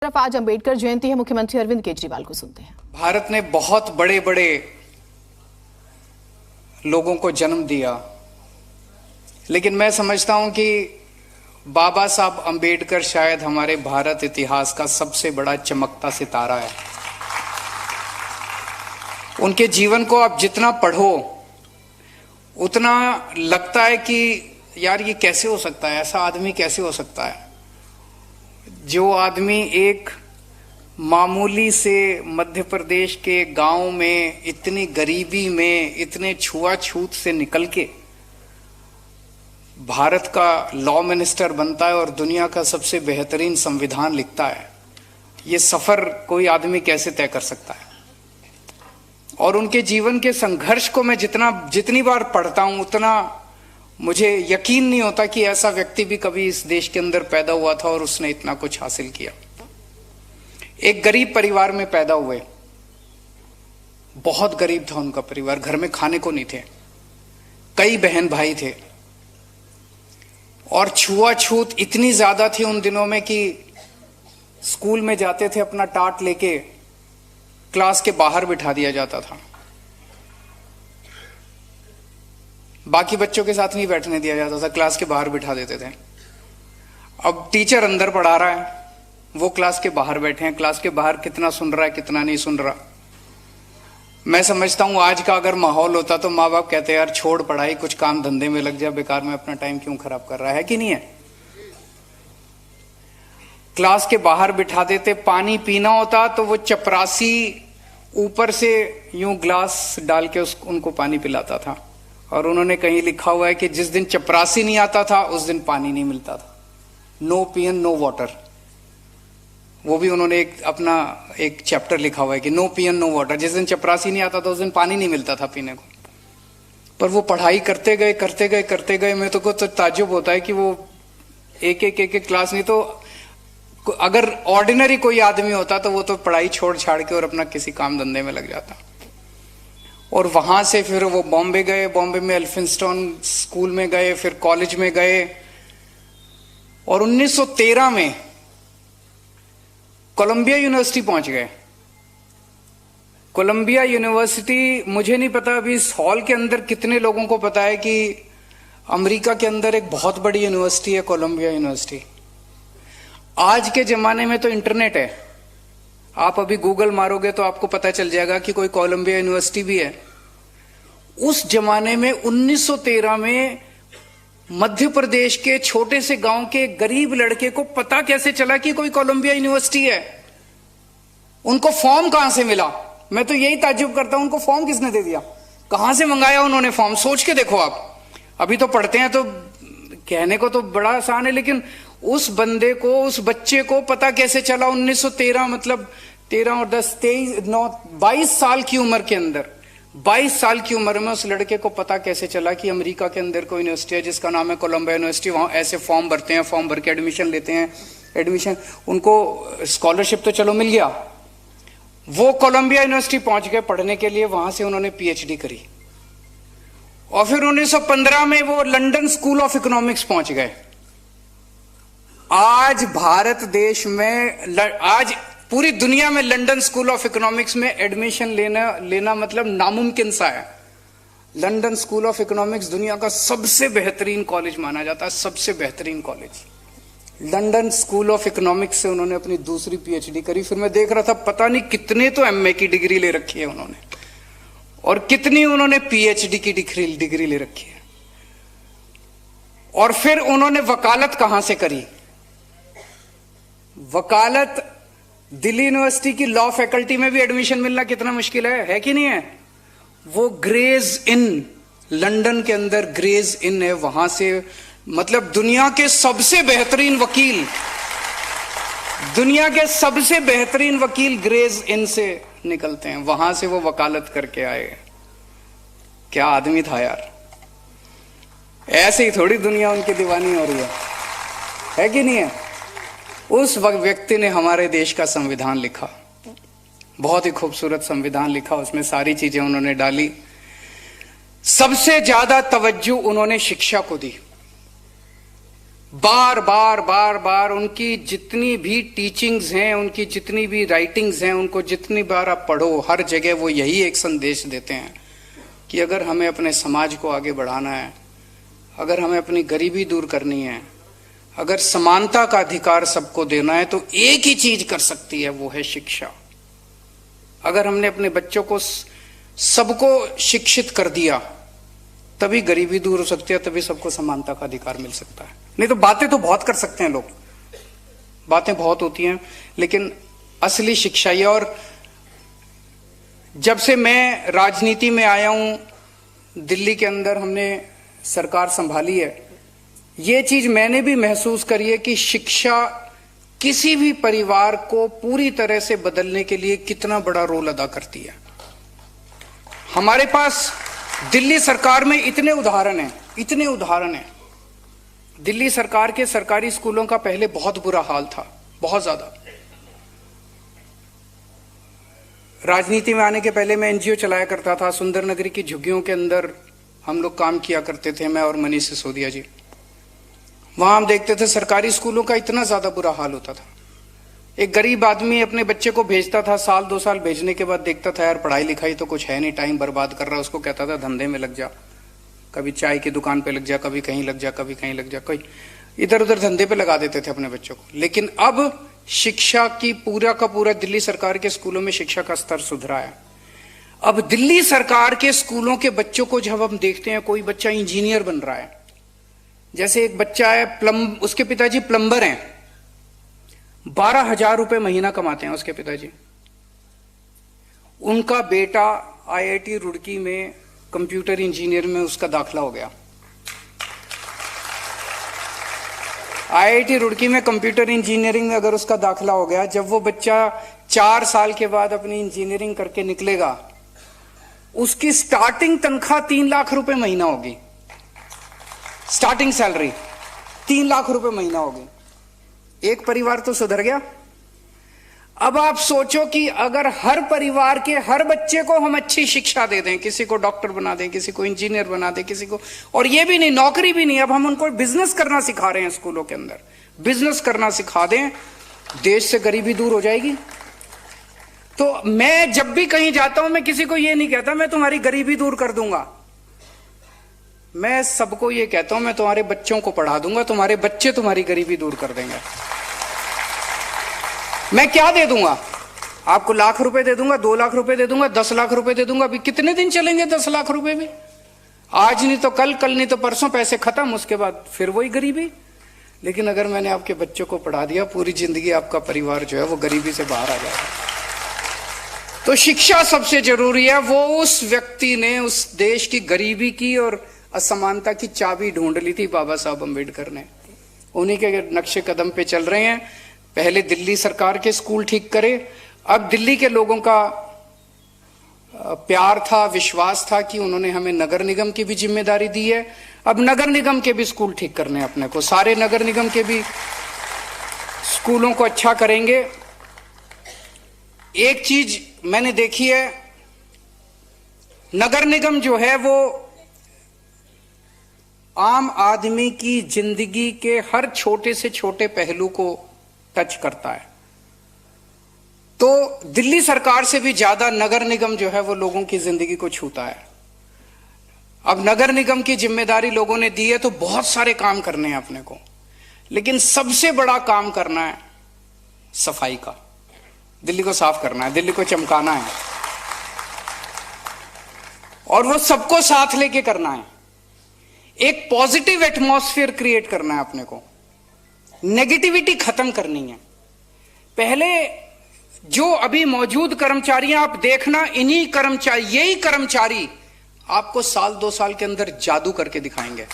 तरफ आज अंबेडकर जयंती है। मुख्यमंत्री अरविंद केजरीवाल को सुनते हैं। भारत ने बहुत बड़े बड़े लोगों को जन्म दिया, लेकिन मैं समझता हूं कि बाबा साहब अंबेडकर शायद हमारे भारत इतिहास का सबसे बड़ा चमकता सितारा है। उनके जीवन को आप जितना पढ़ो उतना लगता है कि यार ये कैसे हो सकता है, ऐसा आदमी कैसे हो सकता है। जो आदमी एक मामूली से मध्य प्रदेश के गांव में इतनी गरीबी में इतने छुआछूत से निकल के भारत का लॉ मिनिस्टर बनता है और दुनिया का सबसे बेहतरीन संविधान लिखता है, ये सफर कोई आदमी कैसे तय कर सकता है। और उनके जीवन के संघर्ष को मैं जितनी बार पढ़ता हूं उतना मुझे यकीन नहीं होता कि ऐसा व्यक्ति भी कभी इस देश के अंदर पैदा हुआ था और उसने इतना कुछ हासिल किया। एक गरीब परिवार में पैदा हुए, बहुत गरीब था उनका परिवार, घर में खाने को नहीं थे, कई बहन भाई थे और छुआछूत इतनी ज्यादा थी उन दिनों में कि स्कूल में जाते थे अपना टाट लेके क्लास के बाहर बिठा दिया जाता था, बाकी बच्चों के साथ नहीं बैठने दिया जाता था, क्लास के बाहर बिठा देते थे। अब टीचर अंदर पढ़ा रहा है, वो क्लास के बाहर बैठे हैं, क्लास के बाहर कितना सुन रहा है कितना नहीं सुन रहा। मैं समझता हूं आज का अगर माहौल होता तो माँ बाप कहते यार छोड़ पढ़ाई, कुछ काम धंधे में लग जा, बेकार में अपना टाइम क्यों खराब कर रहा है कि नहीं है। क्लास के बाहर बिठा देते, पानी पीना होता तो वो चपरासी ऊपर से यूं ग्लास डाल के उनको पानी पिलाता था। और उन्होंने कहीं लिखा हुआ है कि जिस दिन चपरासी नहीं आता था उस दिन पानी नहीं मिलता था। नो पियन नो वाटर, वो भी उन्होंने अपना एक चैप्टर लिखा हुआ है कि नो पियन नो वाटर। जिस दिन चपरासी नहीं आता था उस दिन पानी नहीं मिलता था पीने को। पर वो पढ़ाई करते गए। मैं तो ताज्जुब होता है कि वो एक क्लास, नहीं तो अगर ऑर्डिनरी कोई आदमी होता तो वो तो पढ़ाई छोड़ छाड़ के और अपना किसी काम धंधे में लग जाता। और वहां से फिर वो बॉम्बे गए, बॉम्बे में एल्फिंस्टन स्कूल में गए, फिर कॉलेज में गए और 1913 में कोलंबिया यूनिवर्सिटी पहुंच गए। कोलंबिया यूनिवर्सिटी, मुझे नहीं पता अभी इस हॉल के अंदर कितने लोगों को पता है कि अमेरिका के अंदर एक बहुत बड़ी यूनिवर्सिटी है कोलंबिया यूनिवर्सिटी। आज के जमाने में तो इंटरनेट है, आप अभी गूगल मारोगे तो आपको पता चल जाएगा कि कोई कोलंबिया यूनिवर्सिटी भी है। उस जमाने में 1913 में मध्य प्रदेश के छोटे से गांव के गरीब लड़के को पता कैसे चला कि कोई कोलंबिया यूनिवर्सिटी है? उनको फॉर्म कहां से मिला? मैं तो यही ताज्जुब करता हूं, उनको फॉर्म किसने दे दिया? कहां से मंगाया उन्होंने फॉर्म? सोच के देखो आप। अभी तो पढ़ते हैं तो कहने को तो बड़ा आसान है, लेकिन उस बंदे को, उस बच्चे को पता कैसे चला 1913, मतलब 13 और 10, 23, 9, 22 साल की उम्र के अंदर, 22 साल की उम्र में उस लड़के को पता कैसे चला कि अमेरिका के अंदर कोई यूनिवर्सिटी है जिसका नाम है कोलंबिया यूनिवर्सिटी। वहां ऐसे फॉर्म भरते हैं, फॉर्म भर के एडमिशन लेते हैं, एडमिशन, उनको स्कॉलरशिप तो चलो मिल गया। वो कोलंबिया यूनिवर्सिटी पहुंच गए पढ़ने के लिए, वहां से उन्होंने पीएचडी करी और फिर 1915 में वो लंदन स्कूल ऑफ इकोनॉमिक्स पहुंच गए। आज भारत देश में, आज पूरी दुनिया में लंदन स्कूल ऑफ इकोनॉमिक्स में एडमिशन लेना मतलब नामुमकिन सा है। लंदन स्कूल ऑफ इकोनॉमिक्स दुनिया का सबसे बेहतरीन कॉलेज माना जाता है, सबसे बेहतरीन college. London school of economics से उन्होंने अपनी दूसरी पीएचडी करी। फिर मैं देख रहा था पता नहीं कितने तो एमए की डिग्री ले रखी है उन्होंने और कितनी उन्होंने पीएचडी की डिग्री ले रखी है। और फिर उन्होंने वकालत कहां से करी? वकालत दिल्ली यूनिवर्सिटी की लॉ फैकल्टी में भी एडमिशन मिलना कितना मुश्किल है कि नहीं है? वो ग्रेज इन, लंदन के अंदर ग्रेज इन है, वहां से मतलब दुनिया के सबसे बेहतरीन वकील, दुनिया के सबसे बेहतरीन वकील ग्रेज इन से निकलते हैं, वहां से वो वकालत करके आए। क्या आदमी था यार। ऐसे ही थोड़ी दुनिया उनकी दीवानी हो रही है कि नहीं है? उस व्यक्ति ने हमारे देश का संविधान लिखा, बहुत ही खूबसूरत संविधान लिखा, उसमें सारी चीजें उन्होंने डाली। सबसे ज्यादा तवज्जो उन्होंने शिक्षा को दी। बार बार बार बार उनकी जितनी भी टीचिंग्स हैं, उनकी जितनी भी राइटिंग्स हैं, उनको जितनी बार आप पढ़ो, हर जगह वो यही एक संदेश देते हैं कि अगर हमें अपने समाज को आगे बढ़ाना है, अगर हमें अपनी गरीबी दूर करनी है, अगर समानता का अधिकार सबको देना है, तो एक ही चीज कर सकती है, वो है शिक्षा। अगर हमने अपने बच्चों को सबको शिक्षित कर दिया, तभी गरीबी दूर हो सकती है, तभी सबको समानता का अधिकार मिल सकता है। नहीं तो बातें तो बहुत कर सकते हैं लोग, बातें बहुत होती हैं, लेकिन असली शिक्षा ये। और जब से मैं राजनीति में आया हूं, दिल्ली के अंदर हमने सरकार संभाली है, ये चीज मैंने भी महसूस करी है कि शिक्षा किसी भी परिवार को पूरी तरह से बदलने के लिए कितना बड़ा रोल अदा करती है। हमारे पास दिल्ली सरकार में इतने उदाहरण हैं। दिल्ली सरकार के सरकारी स्कूलों का पहले बहुत बुरा हाल था, बहुत ज्यादा। राजनीति में आने के पहले मैं एनजीओ चलाया करता था, सुंदर नगरी की झुग्गियों के अंदर हम लोग काम किया करते थे, मैं और मनीष सिसोदिया जी। वहां हम देखते थे सरकारी स्कूलों का इतना ज्यादा बुरा हाल होता था। एक गरीब आदमी अपने बच्चे को भेजता था, साल 2 साल भेजने के बाद देखता था यार पढ़ाई लिखाई तो कुछ है नहीं, टाइम बर्बाद कर रहा है। उसको कहता था धंधे में लग जा, कभी चाय की दुकान पे लग जा, कभी कहीं लग जा, कभी कहीं लग जा, कोई इधर उधर धंधे पे लगा देते थे अपने बच्चों को। लेकिन अब शिक्षा की पूरा का पूरा दिल्ली सरकार के स्कूलों में शिक्षा का स्तर सुधरा है। अब दिल्ली सरकार के स्कूलों के बच्चों को जब हम देखते हैं, कोई बच्चा इंजीनियर बन रहा है, जैसे एक बच्चा है उसके पिताजी प्लम्बर हैं, 12,000 रुपए महीना कमाते हैं उसके पिताजी। उनका बेटा आईआईटी रुड़की में कंप्यूटर इंजीनियर में उसका दाखला हो गया। आईआईटी रुड़की में कंप्यूटर इंजीनियरिंग में अगर उसका दाखला हो गया, जब वो बच्चा 4 साल के बाद अपनी इंजीनियरिंग करके निकलेगा, उसकी स्टार्टिंग तनख्वाह 3 लाख रुपए महीना होगी। स्टार्टिंग सैलरी 3 लाख रुपए महीना होगी। एक परिवार तो सुधर गया। अब आप सोचो कि अगर हर परिवार के हर बच्चे को हम अच्छी शिक्षा दे दें, किसी को डॉक्टर बना दें, किसी को इंजीनियर बना दें, किसी को, और ये भी नहीं, नौकरी भी नहीं, अब हम उनको बिजनेस करना सिखा रहे हैं स्कूलों के अंदर, बिजनेस करना सिखा दें, देश से गरीबी दूर हो जाएगी। तो मैं जब भी कहीं जाता हूं, मैं किसी को ये नहीं कहता मैं तुम्हारी गरीबी दूर कर दूंगा। मैं सबको ये कहता हूं मैं तुम्हारे बच्चों को पढ़ा दूंगा, तुम्हारे बच्चे तुम्हारी गरीबी दूर कर देंगे। मैं क्या दे दूंगा आपको? लाख रुपए दे दूंगा, 2 लाख रुपए दे दूंगा, 10 लाख रुपए दे दूंगा। अभी कितने दिन चलेंगे 10 लाख रुपए भी? आज नहीं तो कल, कल नहीं तो परसों, पैसे खत्म, उसके बाद फिर वही गरीबी। लेकिन अगर मैंने आपके बच्चों को पढ़ा दिया, पूरी जिंदगी आपका परिवार जो है वो गरीबी से बाहर आ जाएगा। तो शिक्षा सबसे जरूरी है। वो उस व्यक्ति ने उस देश की गरीबी की और असमानता की चाबी ढूंढ ली थी, बाबा साहब अम्बेडकर ने। उन्हीं के नक्शे कदम पे चल रहे हैं। पहले दिल्ली सरकार के स्कूल ठीक करे, अब दिल्ली के लोगों का प्यार था, विश्वास था कि उन्होंने हमें नगर निगम की भी जिम्मेदारी दी है। अब नगर निगम के भी स्कूल ठीक करने अपने को, सारे नगर निगम के भी स्कूलों को अच्छा करेंगे। एक चीज मैंने देखी है, नगर निगम जो है वो आम आदमी की जिंदगी के हर छोटे से छोटे पहलू को टच करता है। तो दिल्ली सरकार से भी ज्यादा नगर निगम जो है वो लोगों की जिंदगी को छूता है। अब नगर निगम की जिम्मेदारी लोगों ने दी है, तो बहुत सारे काम करने हैं अपने को, लेकिन सबसे बड़ा काम करना है सफाई का। दिल्ली को साफ करना है, दिल्ली को चमकाना है, और वो सबको साथ लेके करना है। एक पॉजिटिव एटमॉस्फेयर क्रिएट करना है अपने को, नेगेटिविटी खत्म करनी है। पहले जो अभी मौजूद कर्मचारी आप देखना, इन्हीं कर्मचारी, यही कर्मचारी आपको साल 2 साल के अंदर जादू करके दिखाएंगे,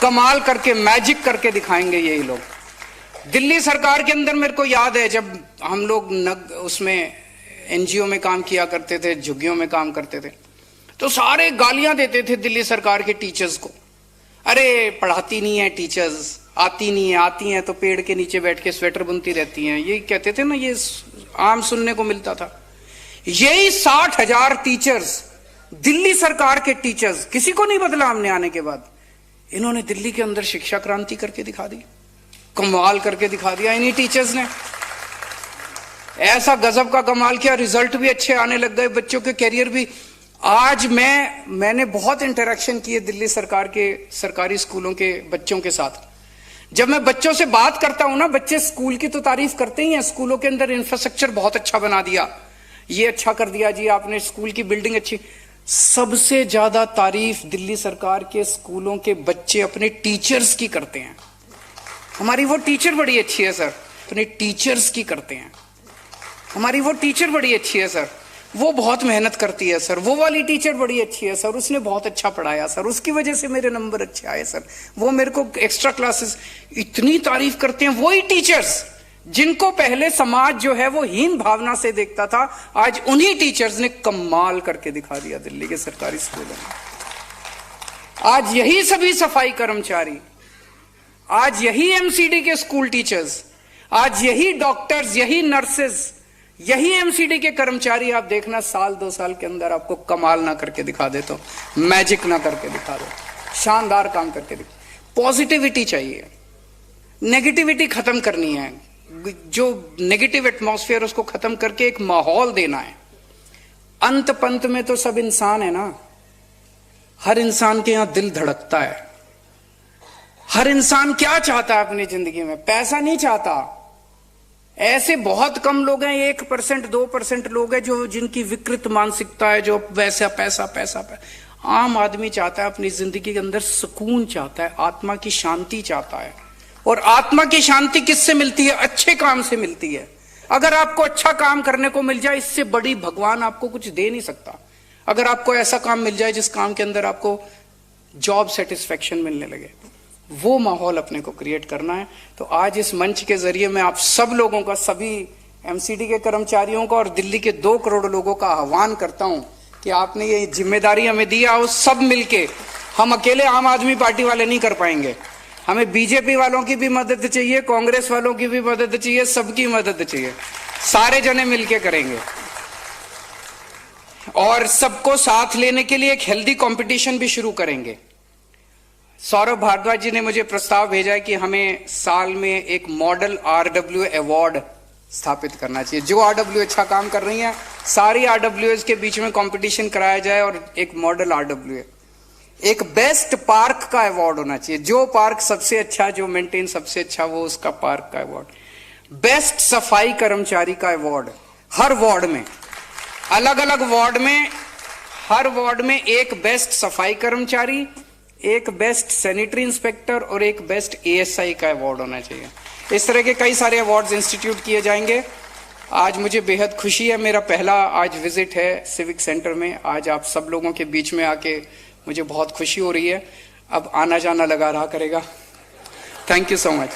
कमाल करके, मैजिक करके दिखाएंगे यही लोग। दिल्ली सरकार के अंदर मेरे को याद है, जब हम लोग उसमें एनजीओ में काम किया करते थे, झुग्गियों में काम करते थे, तो सारे गालियां देते थे दिल्ली सरकार के टीचर्स को। अरे पढ़ाती नहीं है टीचर्स, आती नहीं है, आती हैं तो पेड़ के नीचे बैठ के स्वेटर बुनती रहती हैं, ये कहते थे ना, ये आम सुनने को मिलता था। यही 60,000 टीचर्स, दिल्ली सरकार के टीचर्स, किसी को नहीं बदला हमने आने के बाद, इन्होंने दिल्ली के अंदर शिक्षा क्रांति करके दिखा दी, कमाल करके दिखा दिया इन्हीं टीचर्स ने। ऐसा गजब का कमाल किया, रिजल्ट भी अच्छे आने लग गए, बच्चों के कैरियर भी। आज मैंने बहुत इंटरेक्शन किए दिल्ली सरकार के सरकारी स्कूलों के बच्चों के साथ। जब मैं बच्चों से बात करता हूं ना, बच्चे स्कूल की तो तारीफ करते ही हैं, स्कूलों के अंदर इंफ्रास्ट्रक्चर बहुत अच्छा बना दिया, ये अच्छा कर दिया जी आपने, स्कूल की बिल्डिंग अच्छी। सबसे ज्यादा तारीफ दिल्ली सरकार के स्कूलों के बच्चे अपने टीचर्स की करते हैं। हमारी वो टीचर बड़ी अच्छी है सर, अपने टीचर्स की करते हैं। हमारी वो टीचर बड़ी अच्छी है सर, वो बहुत मेहनत करती है सर, वो वाली टीचर बड़ी अच्छी है सर, उसने बहुत अच्छा पढ़ाया सर, उसकी वजह से मेरे नंबर अच्छे आए सर, वो मेरे को एक्स्ट्रा क्लासेस। इतनी तारीफ करते हैं वही टीचर्स जिनको पहले समाज जो है वो हीन भावना से देखता था। आज उन्हीं टीचर्स ने कमाल करके दिखा दिया दिल्ली के सरकारी स्कूलों में। आज यही सभी सफाई कर्मचारी, आज यही एमसीडी के स्कूल टीचर्स, आज यही डॉक्टर्स, यही नर्सेज, यही एमसीडी के कर्मचारी, आप देखना साल 2 साल के अंदर आपको कमाल ना करके दिखा दे, तो मैजिक ना करके दिखा दो, शानदार काम करके दिखा। पॉजिटिविटी चाहिए, नेगेटिविटी खत्म करनी है, जो नेगेटिव एटमॉस्फेयर उसको खत्म करके एक माहौल देना है। अंत पंत में तो सब इंसान है ना, हर इंसान के यहां दिल धड़कता है। हर इंसान क्या चाहता है अपनी जिंदगी में? पैसा नहीं चाहता। ऐसे बहुत कम लोग हैं, 1% 2% लोग हैं जो जिनकी विकृत मानसिकता है, जो वैसा पैसा। आम आदमी चाहता है अपनी जिंदगी के अंदर सुकून चाहता है, आत्मा की शांति चाहता है। और आत्मा की शांति किससे मिलती है? अच्छे काम से मिलती है। अगर आपको अच्छा काम करने को मिल जाए, इससे बड़ी भगवान आपको कुछ दे नहीं सकता। अगर आपको ऐसा काम मिल जाए जिस काम के अंदर आपको जॉब सेटिस्फेक्शन मिलने लगे, वो माहौल अपने को क्रिएट करना है। तो आज इस मंच के जरिए मैं आप सब लोगों का, सभी एमसीडी के कर्मचारियों का और दिल्ली के 2 करोड़ लोगों का आह्वान करता हूं कि आपने ये जिम्मेदारी हमें दी है, सब मिलके, हम अकेले आम आदमी पार्टी वाले नहीं कर पाएंगे। हमें बीजेपी वालों की भी मदद चाहिए, कांग्रेस वालों की भी मदद चाहिए, सबकी मदद चाहिए, सारे जने मिलके करेंगे। और सबको साथ लेने के लिए एक हेल्दी कंपटीशन भी शुरू करेंगे। सौरभ भारद्वाज जी ने मुझे प्रस्ताव भेजा है कि हमें साल में एक मॉडल RWA अवार्ड स्थापित करना चाहिए। जो RWA अच्छा काम कर रही है, सारी RWAs के बीच में कंपटीशन कराया जाए और एक मॉडल RWA, एक बेस्ट पार्क का अवार्ड होना चाहिए। जो पार्क सबसे अच्छा, जो मेंटेन सबसे अच्छा, वो उसका पार्क का अवार्ड। बेस्ट सफाई कर्मचारी का अवार्ड, हर वार्ड में, अलग अलग वार्ड में, हर वार्ड में एक बेस्ट सफाई कर्मचारी, एक बेस्ट सैनिटरी इंस्पेक्टर और एक बेस्ट ASI का अवार्ड होना चाहिए। इस तरह के कई सारे अवार्ड्स इंस्टीट्यूट किए जाएंगे। आज मुझे बेहद खुशी है, मेरा पहला आज विजिट है सिविक सेंटर में। आज आप सब लोगों के बीच में आके मुझे बहुत खुशी हो रही है। अब आना जाना लगा रहा करेगा। Thank you so much.